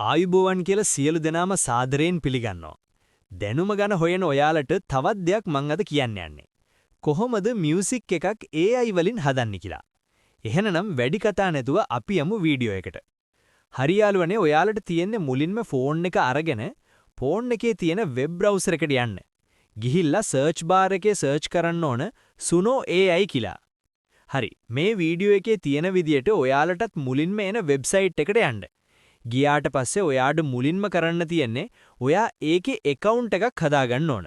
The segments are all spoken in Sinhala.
ආයුබෝවන් කියලා සියලු දෙනාම සාදරයෙන් පිළිගන්නවා. දැනුම ගැන හොයන ඔයාලට තවත් දෙයක් මං අද කියන්න යන්නේ. කොහොමද මියුසික් එකක් AI වලින් හදන්නේ කියලා. එහෙනම් වැඩි කතා නැතුව අපි යමු වීඩියෝ එකට. හරි යාළුවනේ ඔයාලට තියෙන්නේ මුලින්ම ෆෝන් එක අරගෙන ෆෝන් එකේ තියෙන වෙබ් බ්‍රවුසර් එකට යන්න. ගිහිල්ලා සර්ච් බාර් එකේ සර්ච් කරන්න ඕන Suno AI කියලා. හරි මේ වීඩියෝ එකේ තියෙන විදියට ඔයාලටත් මුලින්ම එන වෙබ්සයිට් එකට යන්න. ගියාට පස්සේ ඔයාට මුලින්ම කරන්න තියෙන්නේ ඔයා ඒකේ account එකක් හදාගන්න ඕන.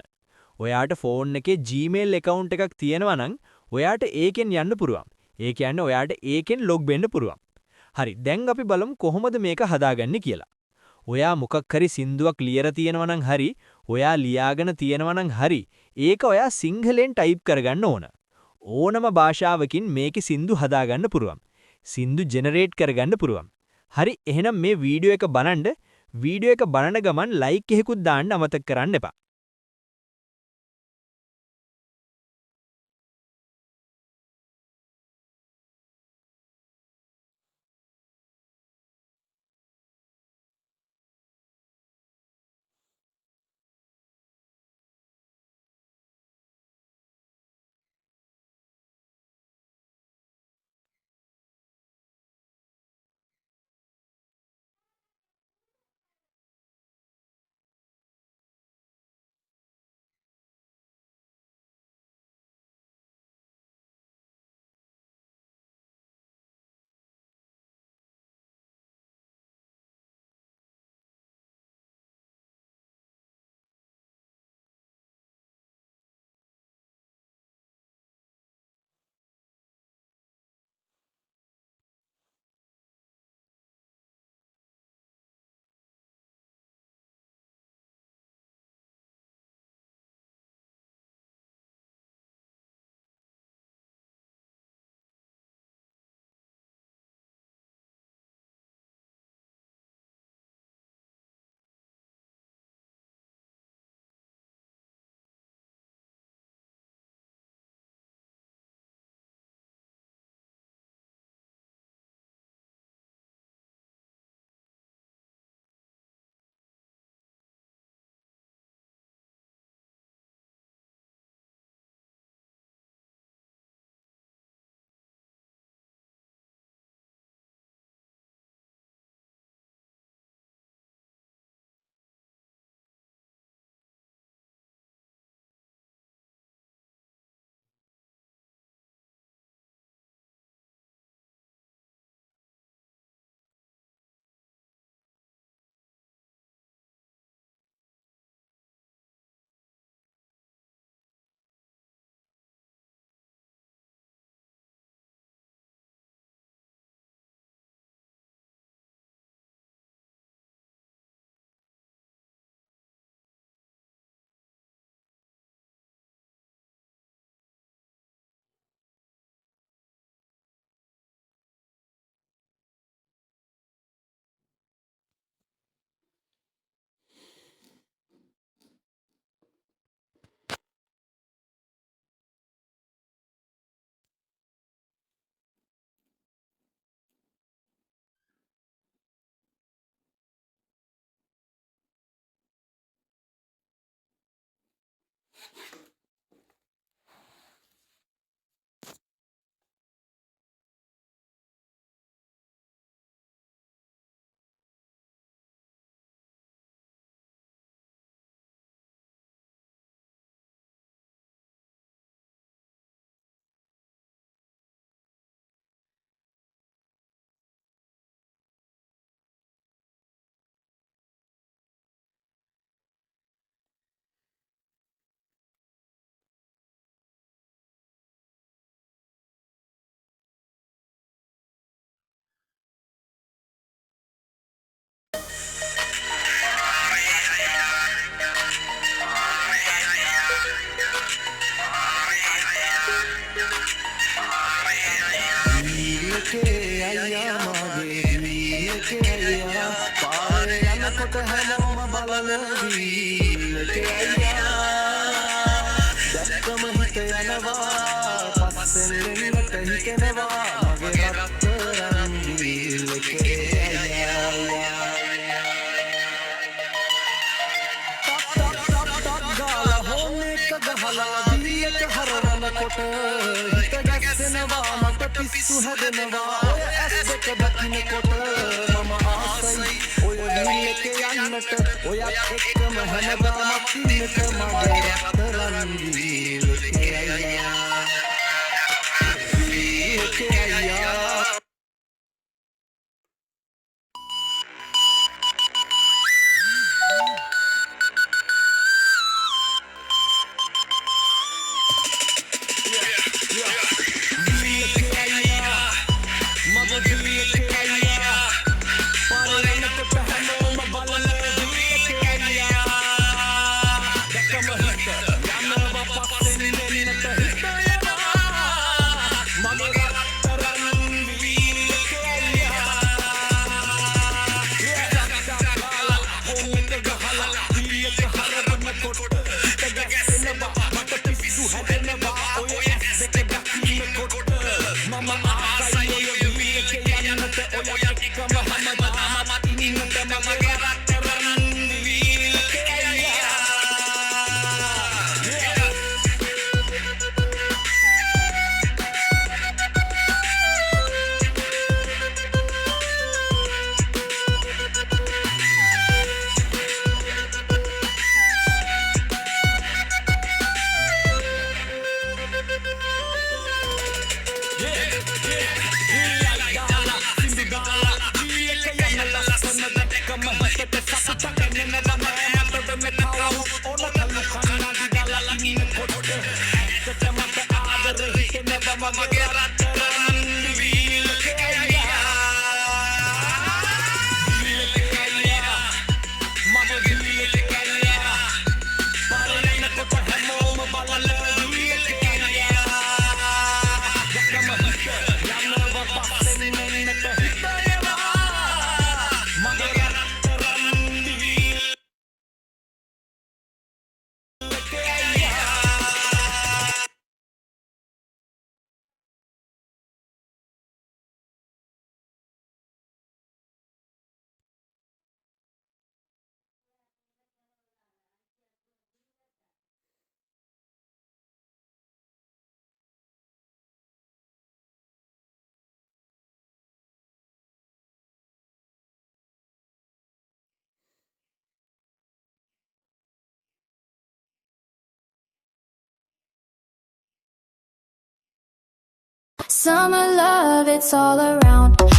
ඔයාට ෆෝන් එකේ Gmail account එකක් තියෙනවා නම් ඔයාට ඒකෙන් යන්න පුළුවන්. ඒ කියන්නේ ඔයාට ඒකෙන් log වෙන්න පුළුවන්. හරි දැන් අපි බලමු කොහොමද මේක හදාගන්නේ කියලා. ඔයා මොකක් හරි සින්දුවක් ලියලා තියෙනවා නම් හරි ඔයා ලියාගෙන තියෙනවා නම් හරි ඒක ඔයා සිංහලෙන් ටයිප් කරගන්න ඕන. ඕනම භාෂාවකින් මේකේ සින්දු හදාගන්න පුළුවන්. සින්දු ජෙනරේට් කරගන්න පුළුවන්. හරි එහෙනම් මේ වීඩියෝ එක බලන්න වීඩියෝ එක බලන ගමන් ලයික් එකකුත් දාන්න අමතක කරන්න එපා. හරවනකොට හිත ගැස්සෙනවා මට පිස්සු හැදෙනවා ඔය ඇස් දෙක දකින්නකොට මම ආසයි ඔය වීල් එකේ යන්නට ඔයත් එක්කම හැමදාමත් ඉන්නට මගේ රත්තරන් වීල් එකේ අයියා වීල් එකේ අයියා Summer love, it's all around.